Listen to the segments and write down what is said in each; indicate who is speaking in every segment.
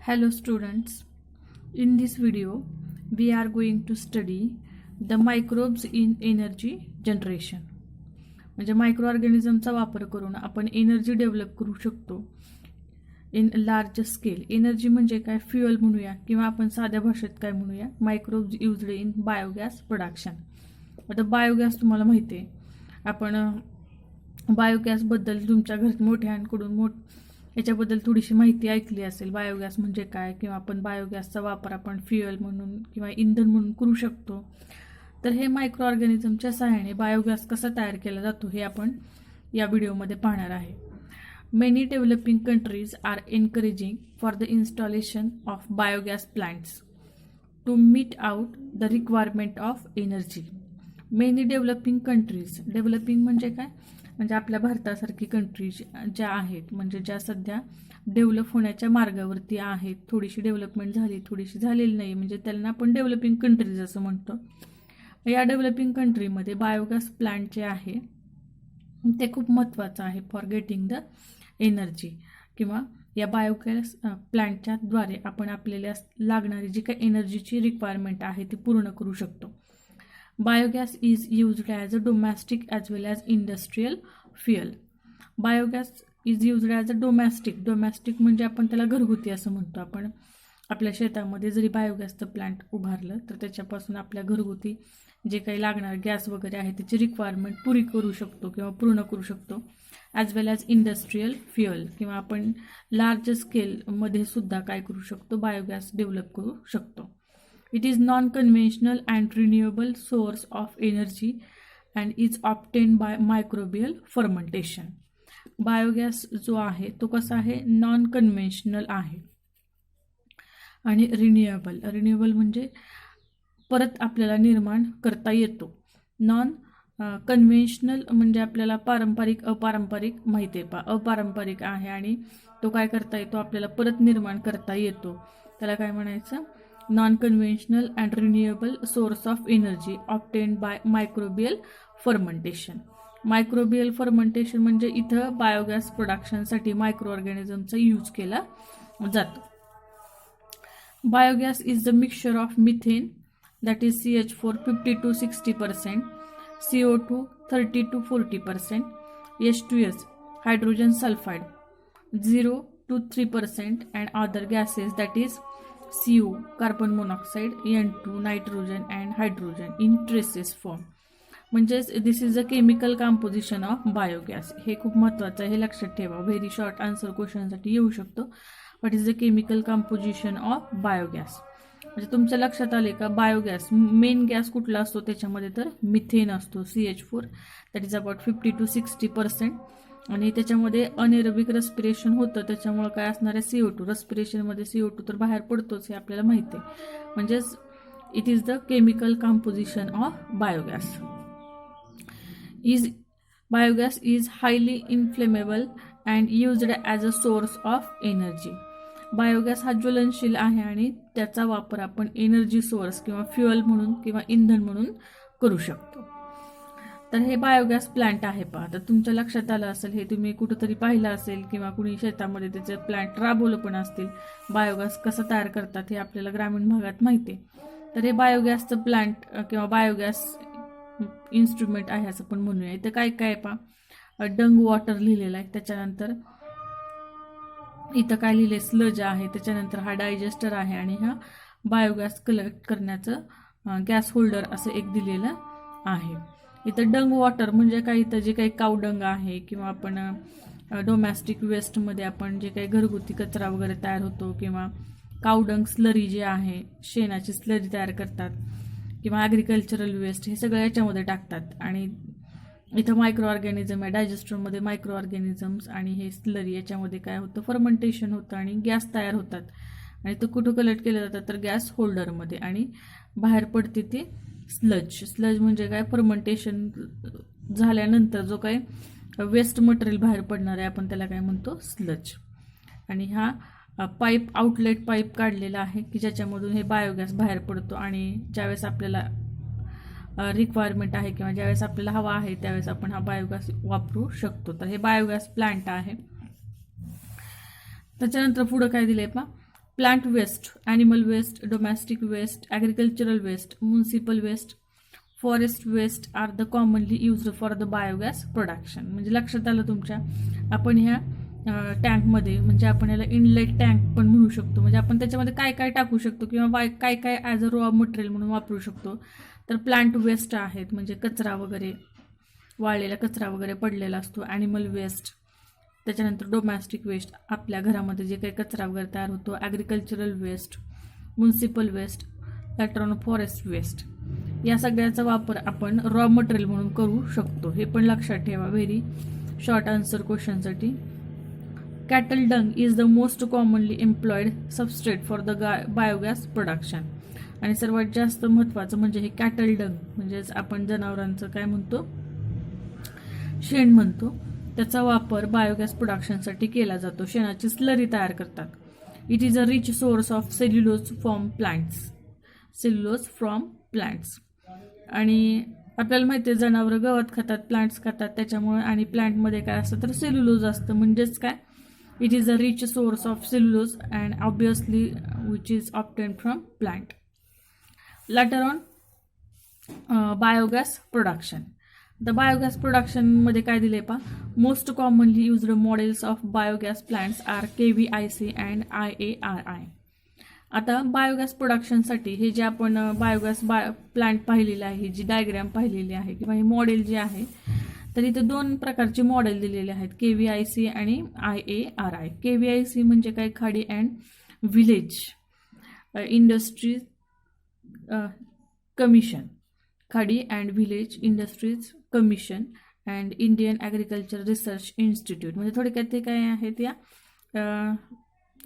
Speaker 1: Hello students, in this video we are going to study the microbes in energy generation. म्हणजे micro ऑर्गॅनिझमचा वापर करून आपण energy develop करू शकतो इन लार्ज स्केल. एनर्जी म्हणजे काय, फ्युअल म्हणूया किंवा आपण साध्या भाषेत काय म्हणूया, microbes used in biogas production. आता बायोगॅस तुम्हाला माहिती आहे, आपण बायोगॅसबद्दल तुमच्या घरात मोठ्यांकडून याच्याबद्दल थोडीशी माहिती ऐकली असेल. बायोगॅस म्हणजे काय, किंवा आपण बायोगॅसचा वापर आपण फ्युअल म्हणून किंवा इंधन म्हणून करू शकतो. तर हे मायक्रो ऑर्गॅनिझमच्या सहाय्याने बायोगॅस कसा तयार केला जातो हे आपण या व्हिडिओमध्ये पाहणार आहे. Many developing countries are encouraging for the installation of biogas plants to meet out the requirement of energy. Many developing countries, developing म्हणजे काय, म्हणजे आपल्या भारतासारखी कंट्रीज ज्या आहेत, म्हणजे ज्या सध्या डेव्हलप होण्याच्या मार्गावरती आहेत, थोडीशी डेव्हलपमेंट झाली थोडीशी झालेली नाही, म्हणजे त्यांना आपण डेव्हलपिंग कंट्रीज असं म्हणतो. या डेव्हलपिंग कंट्रीमध्ये बायोगॅस प्लांट जे आहे ते खूप महत्त्वाचं आहे फॉर गेटिंग द एनर्जी, किंवा या बायोगॅस प्लांटच्या द्वारे आपण आपल्याला लागणारी जी काही एनर्जीची रिक्वायरमेंट आहे ती पूर्ण करू शकतो. Biogas is used as a domestic as well as industrial fuel. Biogas is used as a domestic म्हणजे आपण त्याला घरगुती असं म्हणतो. आपण आपल्या शेतामध्ये जरी बायोगॅसचं प्लांट उभारलं तर त्याच्यापासून आपल्या घरगुती जे काही लागणार गॅस वगैरे आहे त्याची रिक्वायरमेंट पुरी करू शकतो किंवा पूर्ण करू शकतो. ॲज वेल ॲज इंडस्ट्रीयल फ्युअल, किंवा आपण लार्ज स्केलमध्ये सुद्धा काय करू शकतो, बायोगॅस डेव्हलप करू शकतो. It is non-conventional and renewable source of energy and is obtained by microbial fermentation. Biogas जो आहे तो कसा आहे, नॉन कन्व्हेन्शनल आहे आणि रिन्युएबल म्हणजे परत आपल्याला निर्माण करता येतो. नॉन कन्व्हेन्शनल म्हणजे आपल्याला अपारंपरिक माहिती आहे, अपारंपरिक आहे आणि तो काय करता येतो, आपल्याला परत निर्माण करता येतो. त्याला काय म्हणायचं, non-conventional and renewable source of energy obtained by microbial fermentation. Microbial fermentation म्हणजे इथं बायोगॅस प्रोडक्शनसाठी मायक्रो ऑर्गॅनिझमचा यूज केला जातो. Biogas is the mixture of methane that is CH4 50 to 60%, CO2 30 to 40%, H2S hydrogen sulphide 0 to 3%, and other gases that is CO carbon monoxide, N2 nitrogen and hydrogen in traces form. म्हणजेच this is a chemical composition of biogas. हे खूप महत्त्वाचं आहे, हे लक्षात ठेवा. Very short answer क्वेश्चनसाठी येऊ शकतो. What is the chemical composition of biogas. म्हणजे तुमच्या लक्षात आले का, बायोगॅस मेन गॅस कुठला असतो त्याच्यामध्ये, तर मिथेन असतो, CH4 that is about 50 to 60%, आणि त्याच्यामध्ये अनेरोबिक रेस्पिरेशन होतं, त्याच्यामुळं काय असणार आहे, CO2. रेस्पिरेशनमध्ये CO2 तर बाहेर पडतोच, हे आपल्याला माहिती आहे. म्हणजेच it is the chemical composition of biogas. Biogas is highly inflammable and used as a source of energy. Biogas हा ज्वलनशील आहे आणि त्याचा वापर आपण एनर्जी सोर्स किंवा फ्युअल म्हणून किंवा इंधन म्हणून करू शकतो. तर हे बायोगॅस प्लांट आहे पहा. तर तुमच्या लक्षात आलं असेल, हे तुम्ही कुठंतरी पाहिलं असेल किंवा कुणी शेतामध्ये त्याचे प्लांट राबवलं पण असतील. बायोगॅस कसं तयार करतात हे आपल्याला ग्रामीण भागात माहिती आहे. तर हे बायोगॅसचं प्लांट किंवा बायोगॅस इन्स्ट्रुमेंट आहे असं पण म्हणूया. इथं काय काय पहा, डंग वॉटर लिहिलेलं आहे, त्याच्यानंतर इथं काय लिहिले, स्लज आहे, त्याच्यानंतर हा डायजेस्टर आहे, आणि हा बायोगॅस कलेक्ट करण्याचं गॅस होल्डर असं एक दिलेलं आहे. इथं डंग वॉटर म्हणजे काय, इथं जे काही कावडंग आहे किंवा आपण डोमॅस्टिक वेस्टमध्ये आपण जे काही घरगुती कचरा वगैरे तयार होतो, किंवा कावडंग स्लरी जे आहे, शेणाची स्लरी तयार करतात, किंवा ॲग्रिकल्चरल वेस्ट, हे सगळं याच्यामध्ये टाकतात. आणि इथं मायक्रो ऑर्गॅनिझम आहे, डायजेस्टरमध्ये मायक्रो ऑर्गॅनिझम्स, आणि हे स्लरी याच्यामध्ये काय होतं, फर्मेंटेशन होतं आणि गॅस तयार होतात. आणि तो कुठं कलेक्ट केलं जातं, तर गॅस होल्डरमध्ये, आणि बाहेर पडते ते स्लज म्हणजे काय, फर्मेंटेशन झाल्यानंतर जो काही वेस्ट मटेरियल बाहेर पडणार आहे आपण त्याला काय म्हणतो, स्लज. आणि हा आउटलेट पाईप काढलेला आहे की ज्याच्यामधून हे बायोगॅस बाहेर पडतो, आणि ज्यावेळेस आपल्याला रिक्वायरमेंट आहे किंवा ज्यावेळेस आपल्याला हवा आहे त्यावेळेस आपण हा बायोगॅस वापरू शकतो. तर हे बायोगॅस प्लांट आहे. त्याच्यानंतर पुढं काय दिलंय पहा, plant waste, animal waste, domestic waste, agricultural waste, municipal waste, forest waste are the commonly used for the biogas production. म्हणजे लक्षात आलं तुमच्या, आपण ह्या टँकमध्ये, म्हणजे आपण याला इनलेट टँक पण म्हणू शकतो, म्हणजे आपण त्याच्यामध्ये काय काय टाकू शकतो किंवा काय काय ॲज अ रॉ मटेरियल म्हणून वापरू शकतो. तर प्लांट वेस्ट आहेत, म्हणजे कचरा वगैरे, वाळलेला कचरा वगैरे पडलेला असतो. ॲनिमल वेस्ट, त्याच्यानंतर डोमॅस्टिक वेस्ट, आपल्या घरामध्ये जे काही कचरा वगैरे तयार होतो. Agricultural waste, municipal waste, later forest waste, या सगळ्याचा वापर आपण रॉ मटेरियल म्हणून करू शकतो. हे पण लक्षात ठेवा, व्हेरी शॉर्ट आन्सर क्वेश्चनसाठी. Cattle dung is the most commonly employed substrate for the biogas production. आणि सर्वात जास्त महत्त्वाचं म्हणजे हे कॅटल डंग, म्हणजेच आपण जनावरांचं काय म्हणतो, शेण म्हणतो, त्याचा वापर बायोगॅस प्रोडक्शनसाठी केला जातो. शेणाची स्लरी तयार करतात. It is a rich source of cellulose from plants. आणि आपल्याला माहिती आहे जनावरं गवत खातात, प्लांट्स खातात, त्याच्यामुळे, आणि प्लांटमध्ये काय असतं तर सेल्युलोज असतं. म्हणजेच काय, it is a rich source of cellulose and obviously which is obtained from plant. Later on biogas production. The biogas प्रोडक्शनमध्ये काय दिले पहा, most commonly used models of biogas plants are KVIC and IARI. आता biogas प्रोडक्शनसाठी हे जे आपण biogas plant पाहिलेलं आहे, जी डायग्रॅम पाहिलेली आहे किंवा हे मॉडेल जे आहे, तर इथे दोन प्रकारचे मॉडेल दिलेले आहेत, KVIC आणि IARI. KVIC म्हणजे काय, खाडी अँड व्हिलेज इंडस्ट्रीज कमिशन, खाडी and village industries commission and Indian agriculture research institute. म्हणजे थोडक्यात ते काय आहेत, या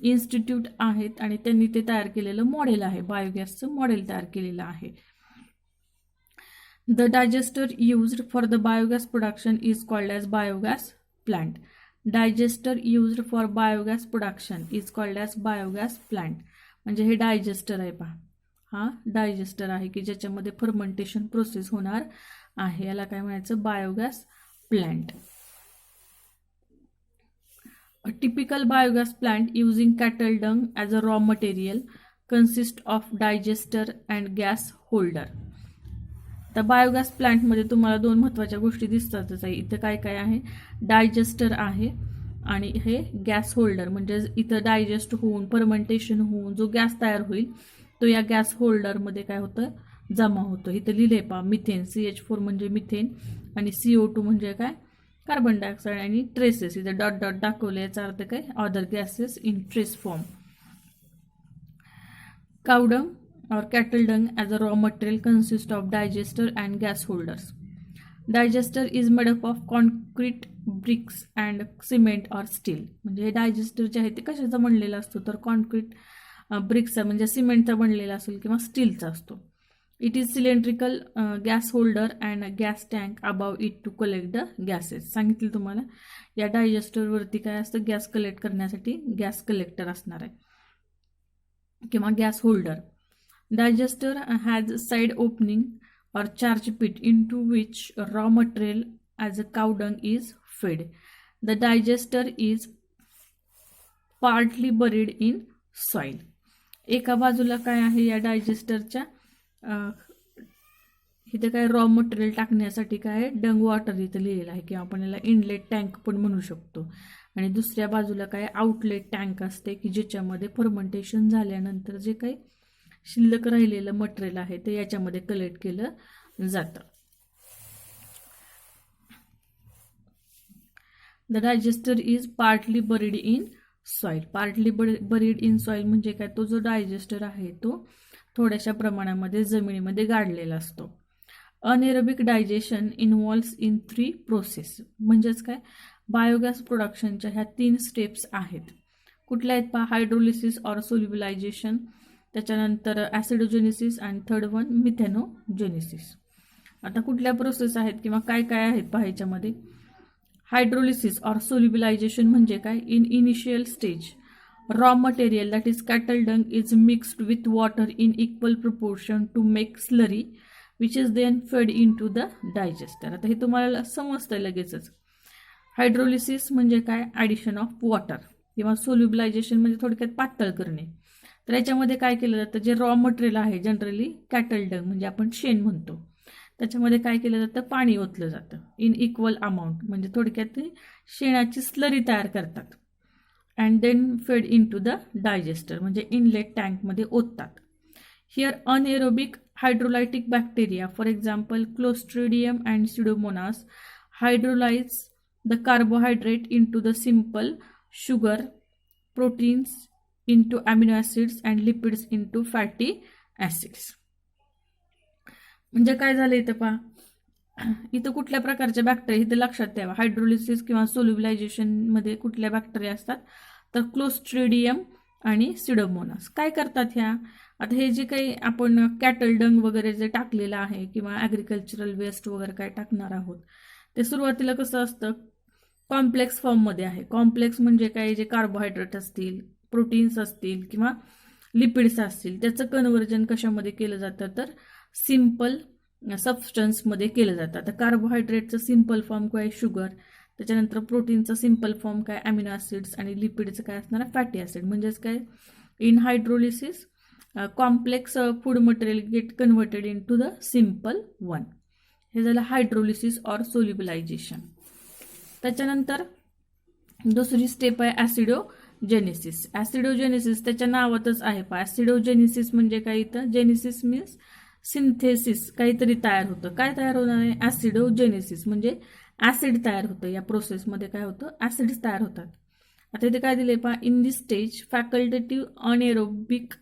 Speaker 1: इन्स्टिट्यूट आहेत आणि त्यांनी ते तयार केलेलं मॉडेल आहे, बायोगॅसचं मॉडेल तयार केलेलं आहे. The disaster used for the biogas production is called as biogas plant. Disaster used for biogas production is called as biogas plant. म्हणजे हे डायजेस्टर आहे पहा, हा डायजेस्टर आहे की ज्याच्यामध्ये फर्मेंटेशन प्रोसेस होणार आहे, याला काय म्हणायचं, biogas plant. A typical biogas plant using cattle dung as a raw material consists of digester and gas holder. तर बायोगॅस प्लांटमध्ये तुम्हाला दोन महत्त्वाच्या गोष्टी दिसतातच आहे. इथं काय काय आहे, डायजेस्टर आहे आणि हे गॅस होल्डर, म्हणजे इथं डायजेस्ट होऊन फर्मेंटेशन होऊन जो गॅस तयार होईल तो या गॅस होल्डरमध्ये काय होतं, जमा होतो. इथं लिहिले पहा, मिथेन, CH4 म्हणजे मिथेन आणि CO2 म्हणजे काय, कार्बन डायऑक्साईड, आणि ट्रेसेस इथं डॉट डॉट दाखवले, याचा अर्थ काय, other gases in trace form. Cow dung और cattle dung as a raw material consist of digester and gas holders. Digester is made up of concrete bricks and cement और steel. म्हणजे हे disaster जे आहे ते कशाचा बनलेला असतो, तर कॉन्क्रीट ब्रिक्सचा म्हणजे सिमेंटचा बनलेला असेल किंवा स्टीलचा असतो. It is cylindrical gas holder and gas tank above it to collect the gases. सांगितलं तुम्हाला, या डायजेस्टरवरती काय असतं, गॅस कलेक्ट करण्यासाठी गॅस कलेक्टर असणार आहे किंवा gas holder. Digester has side opening और charge pit into which raw material as a cow dung is fed. The digester is partly buried in soil. एका बाजूला काय आहे, या डायजेस्टरच्या इथं काय रॉ मटेरियल टाकण्यासाठी काय डंग वॉटर इथं लिहिलेलं आहे किंवा आपण याला इनलेट टँक पण म्हणू शकतो. आणि दुसऱ्या बाजूला काय आउटलेट टँक असते की ज्याच्यामध्ये फर्मेंटेशन झाल्यानंतर जे काही शिल्लक राहिलेलं मटेरियल आहे ते याच्यामध्ये कलेक्ट केलं जातं. The digester is partly buried in soil. Partly buried in soil म्हणजे काय, तो जो डायजेस्टर आहे तो थोड्याशा प्रमाणामध्ये जमिनीमध्ये गाडलेला असतो. Anaerobic digestion involves in 3 process. म्हणजेच काय, बायोगॅस प्रोडक्शनच्या ह्या 3 स्टेप्स आहेत. कुठल्या आहेत पहा, हायड्रोलिसिस ऑर सोल्युबलायझेशन, त्याच्यानंतर ॲसिडोजेनेसिस आणि थर्ड वन मिथेनोजेनेसिस. आता कुठल्या प्रोसेस आहेत किंवा काय काय आहेत पहा ह्याच्यामध्ये. हायड्रोलिसिस ऑर सोल्युबलायझेशन म्हणजे काय, in initial stage raw material that is cattle dung is mixed with water in equal proportion to make slurry which is then fed into the digester. आता हे तुम्हाला समजतं लगेचच. हायड्रोलिसिस म्हणजे काय, ॲडिशन ऑफ वॉटर किंवा सोल्युबलायझेशन म्हणजे थोडक्यात पातळ करणे. तर याच्यामध्ये काय केलं जातं, जे रॉ मटेरियल आहे जनरली कॅटल डंग म्हणजे आपण शेण म्हणतो, त्याच्यामध्ये काय केलं जातं, पाणी ओतलं जातं इन इक्वल अमाऊंट, म्हणजे थोडक्यात ते शेणाची स्लरी तयार करतात and then feed into the digester म्हणजे इनलेट टँकमध्ये ओततात. Here anaerobic hydrolytic bacteria for example Clostridium and Pseudomonas hydrolyse the carbohydrate into the simple sugar, proteins into amino acids and lipids into fatty acids. म्हणजे काय झालं इथं पहा, इथं कुठल्या प्रकारच्या बॅक्टेरिया, इथं लक्षात ठेवा हायड्रोलिसिस किंवा सोल्युबलायझेशन मध्ये कुठल्या बॅक्टेरिया असतात, तर क्लोस्ट्रिडियम आणि सिडोमोनास. काय करतात ह्या, आता हे जे काही आपण कॅटल डंग वगैरे जे टाकलेलं आहे किंवा ॲग्रिकल्चरल वेस्ट वगैरे काय टाकणार आहोत, ते सुरुवातीला कसं असतं, कॉम्प्लेक्स फॉर्ममध्ये आहे. कॉम्प्लेक्स म्हणजे काय, जे कार्बोहायड्रेट असतील, प्रोटीन्स असतील किंवा लिपिड्स असतील, त्याचं कन्व्हर्जन कशामध्ये केलं जातं, तर सिम्पल सबस्टन्समध्ये केलं जातं. आता कार्बोहायड्रेटचं सिम्पल फॉर्म काय, शुगर, त्याच्यानंतर प्रोटीनचं सिम्पल फॉर्म काय, अमिनो ॲसिड्स, आणि लिपिडचं काय असणार, फॅटी ॲसिड. म्हणजेच काय, in hydrolysis complex food material get converted into the simple one. हे झालं हायड्रोलिसिस ऑर सोल्युबलायझेशन. त्याच्यानंतर दुसरी स्टेप आहे ॲसिडोजेनेसिस. ॲसिडोजेनेसिस त्याच्या नावातच आहे पहा. ॲसिडोजेनेसिस म्हणजे काय, इथं जेनेसिस मीन्स सिंथेसिस, काहीतरी तयार होतं. काय तयार होणार आहे, ॲसिडोजेनेसिस म्हणजे ॲसिड तयार होतं. या प्रोसेसमध्ये काय होतं, ॲसिड्स तयार होतात. आता इथे काय दिले पहा, in this stage facultative anaerobic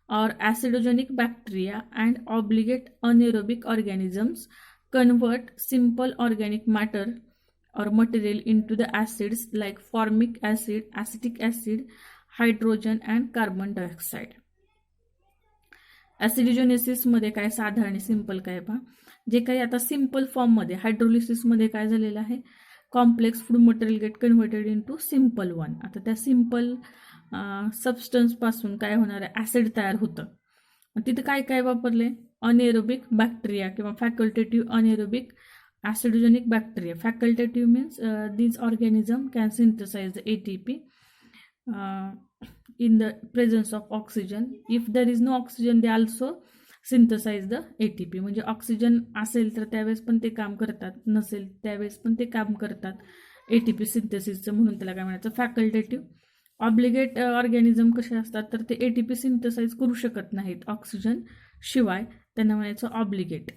Speaker 1: or acidogenic bacteria and obligate anaerobic organisms convert simple organic matter or material into the acids like formic acid, acetic acid, hydrogen and carbon dioxide. ॲसिडोजेनेसिस मध्ये काय, साधा आणि सिंपल काय पहा, जे काही आता simple form मध्ये हायड्रोलिसिस मध्ये काय झालेलं आहे, complex food material get converted into simple one. आता त्या सिंपल सबस्टन्स पासून काय होणार आहे, ॲसिड तयार होतं. तिथे काय काय वापरले, अनएरोबिक बॅक्टेरिया किंवा facultative anaerobic acidogenic bacteria. Facultative means these organism can synthesise the ATP in the presence of oxygen. If there is no oxygen, they also synthesize the ATP. म्हणजे ऑक्सिजन असेल तर त्यावेळेस पण ते काम करतात, नसेल त्यावेळेस पण ते काम करतात ATP सिंथेसिसचं, म्हणून त्याला काय म्हणायचं, फॅकल्टेटिव्ह. ऑब्लिगेट ऑर्गॅनिझम कसे असतात, तर ते ATP सिंथेसाइज करू शकत नाहीत ऑक्सिजन शिवाय, त्यांना म्हणायचं obligate.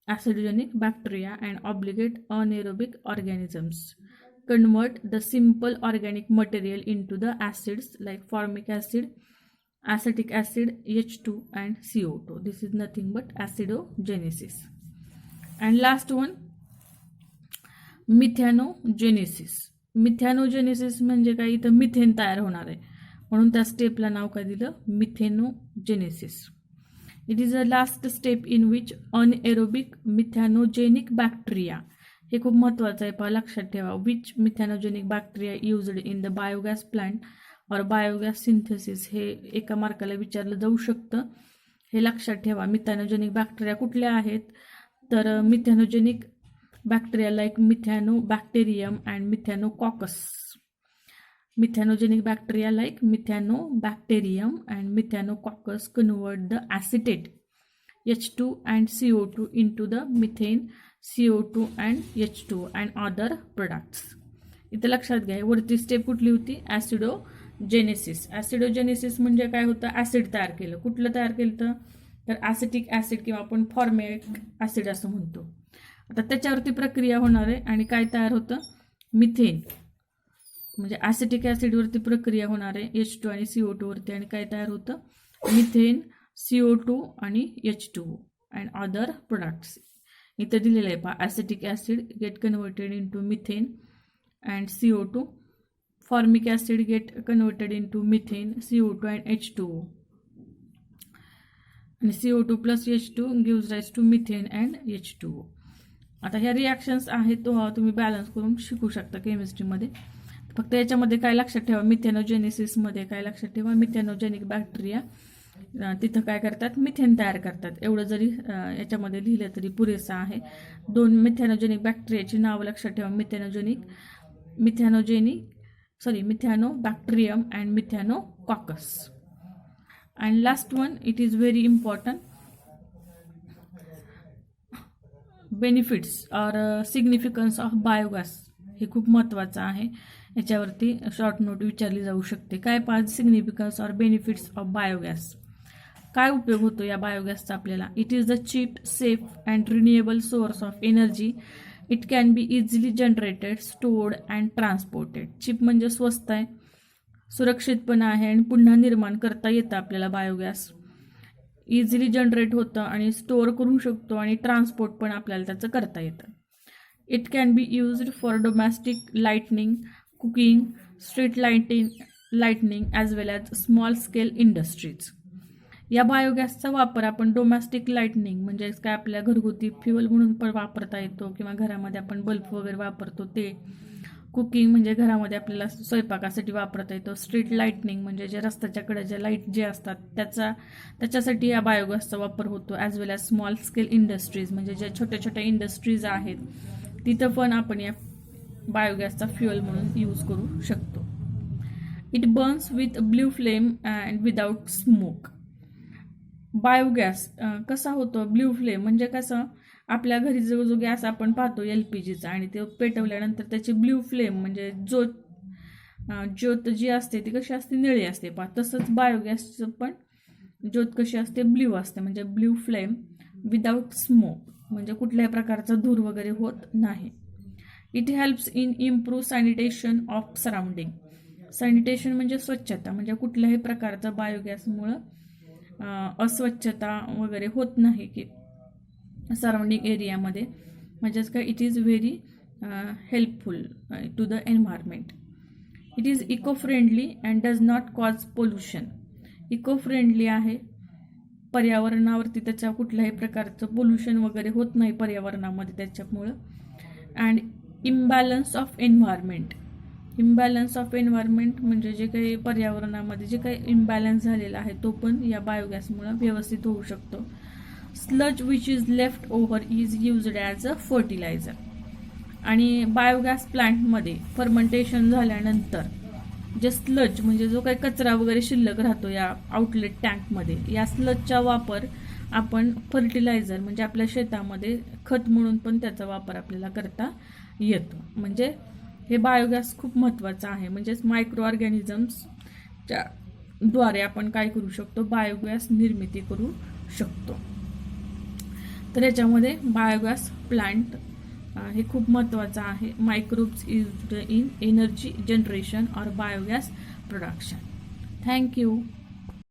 Speaker 1: Acidogenic bacteria and obligate anaerobic organisms convert the simple organic material into the acids like formic acid, acetic acid, H2 and CO2. This is nothing but acidogenesis. And last one, मिथॅनोजेनेसिस. मिथॅनोजेनेसिस म्हणजे काय, इथं methane तयार होणार आहे, म्हणून त्या स्टेपला नाव काय दिलं, methanogenesis. It is a last step in which anaerobic methanogenic bacteria, हे खूप महत्त्वाचं आहे पहा, लक्षात ठेवा, which methanogenic bacteria used in the biogas plant और बायोगॅस सिंथेसिस. हे एका मार्काला विचारलं जाऊ शकतं, हे लक्षात ठेवा. मिथॅनोजेनिक बॅक्टेरिया कुठल्या आहेत, तर methanogenic bacteria like Methanobacterium and Methanococcus. Methanogenic bacteria like Methanobacterium and Methanococcus convert the acetate H2 and CO2 into the methane, CO2 and H2 and other products. इथे लक्षात घ्या, वरती स्टेप कुठली होती, ॲसिडोजेनेसिस. ॲसिडोजेनेसिस म्हणजे काय होतं, ॲसिड तयार केलं. कुठलं तयार केलं, तर ॲसिटिक ॲसिड किंवा आपण फॉर्मिक ॲसिड असं म्हणतो. आता त्याच्यावरती प्रक्रिया होणार आहे आणि काय तयार होतं, मिथेन. म्हणजे ॲसिटिक ॲसिडवरती प्रक्रिया होणार आहे H2 आणि CO2 वरती, आणि काय तयार होतं, मिथेन, CO2 आणि H2 अँड अदर प्रोडक्ट्स. इथं दिलेलं आहे पहा, acetic acid get converted into methane and CO2, formic acid get converted into methane, CO2 and H2O, आणि CO2 plus H2 gives rise to methane and H2O. आता ह्या reactions आहेत तो तुम्ही बॅलन्स करून शिकू शकता केमिस्ट्रीमध्ये. फक्त याच्यामध्ये काय लक्षात ठेवा, मिथॅनोजेनेसिसमध्ये काय लक्षात ठेवा, मिथॅनोजेनिक बॅक्टेरिया तिथं काय करतात, मिथेन तयार करतात. एवढं जरी याच्यामध्ये लिहिलं तरी पुरेसं आहे. दोन मिथॅनोजेनिक बॅक्टेरियाची नावं लक्षात ठेवा, Methanobacterium and Methanococcus. And last one, it is very important, benefits or significance of biogas. हे खूप महत्त्वाचं आहे. याच्यावरती शॉर्ट नोट विचारली जाऊ शकते. काय 5 significance or benefits of biogas. काय उपयोग होतो या बायोगॅसचा आपल्याला. It is the cheap, safe and renewable source of energy. It can be easily generated, stored and transported. Cheap म्हणजे स्वस्त आहे, सुरक्षित पण आहे आणि पुन्हा निर्माण करता येतं आपल्याला बायोगॅस. इझिली जनरेट होतं आणि स्टोअर करू शकतो आणि ट्रान्सपोर्ट पण आपल्याला त्याचं करता येतं. It can be used for domestic lightning, cooking, street lightning as well as small scale industries. या बायोगॅसचा वापर आपण डोमेस्टिक लाइटनिंग म्हणजे काय आपल्या घरगुती फ्युअल म्हणून पण वापरता येतो किंवा घरामध्ये आपण बल्ब वगैरे वापरतो ते. कुकिंग म्हणजे घरामध्ये आपल्याला स्वयंपाकासाठी वापरता येतो. स्ट्रीट लाइटनिंग म्हणजे जे रस्त्याच्या कडेच्या लाईट जे असतात त्याच्यासाठी या बायोगॅसचा वापर होतो. ॲज वेल ॲज स्मॉल स्केल इंडस्ट्रीज म्हणजे ज्या छोट्या छोट्या इंडस्ट्रीज आहेत तिथं पण आपण या बायोगॅसचा फ्युअल म्हणून यूज करू शकतो. It Burns with blue flame and without smoke. Biogas कसा होतो. ब्ल्यू फ्लेम म्हणजे कसं, आपल्या घरी जो गॅस आपण पाहतो LPGचा आणि ते पेटवल्यानंतर त्याची ब्ल्यू फ्लेम म्हणजे ज्योत जी असते ती कशी असते, निळी असते पहा. तसंच बायोगॅसचं पण ज्योत कशी असते, ब्ल्यू असते म्हणजे ब्ल्यू फ्लेम विदाउट स्मोक म्हणजे कुठल्याही प्रकारचा धूर वगैरे होत नाही. It helps in improve sanitation of surrounding. Sanitation म्हणजे स्वच्छता, म्हणजे कुठल्याही प्रकारचा बायोगॅसमुळं अस्वच्छता वगैरे होत नाही की सराउंडिंग एरियामध्ये. म्हणजेच काय, it is very helpful to the environment. It is eco friendly and does not cause pollution. Eco friendly आहे, पर्यावरणावरती त्याच्या कुठल्याही प्रकारचं पोल्युशन वगैरे होत नाही पर्यावरणामध्ये त्याच्यामुळं. And imbalance of environment. Imbalance of environment म्हणजे जे काही पर्यावरणामध्ये जे काही इम्बॅलन्स झालेला आहे तो पण या बायोगॅसमुळं व्यवस्थित होऊ शकतो. Sludge which is left over is used as a fertiliser. आणि बायोगॅस प्लांटमध्ये फर्मेंटेशन झाल्यानंतर जे स्लज म्हणजे जो काही कचरा वगैरे शिल्लक राहतो या आउटलेट टँकमध्ये, या स्लजचा वापर आपण फर्टिलायझर म्हणजे आपल्या शेतामध्ये खत म्हणून पण त्याचा वापर आपल्याला करता येतो. म्हणजे हे बायोगॅस खूप महत्त्वाचं आहे. म्हणजेच मायक्रो ऑर्गॅनिझम्सच्या द्वारे आपण काय करू शकतो, बायोगॅस निर्मिती करू शकतो. तर याच्यामध्ये बायोगॅस प्लांट हे खूप महत्त्वाचं आहे. Microbes used in energy generation और बायोगॅस प्रोडक्शन. थँक्यू.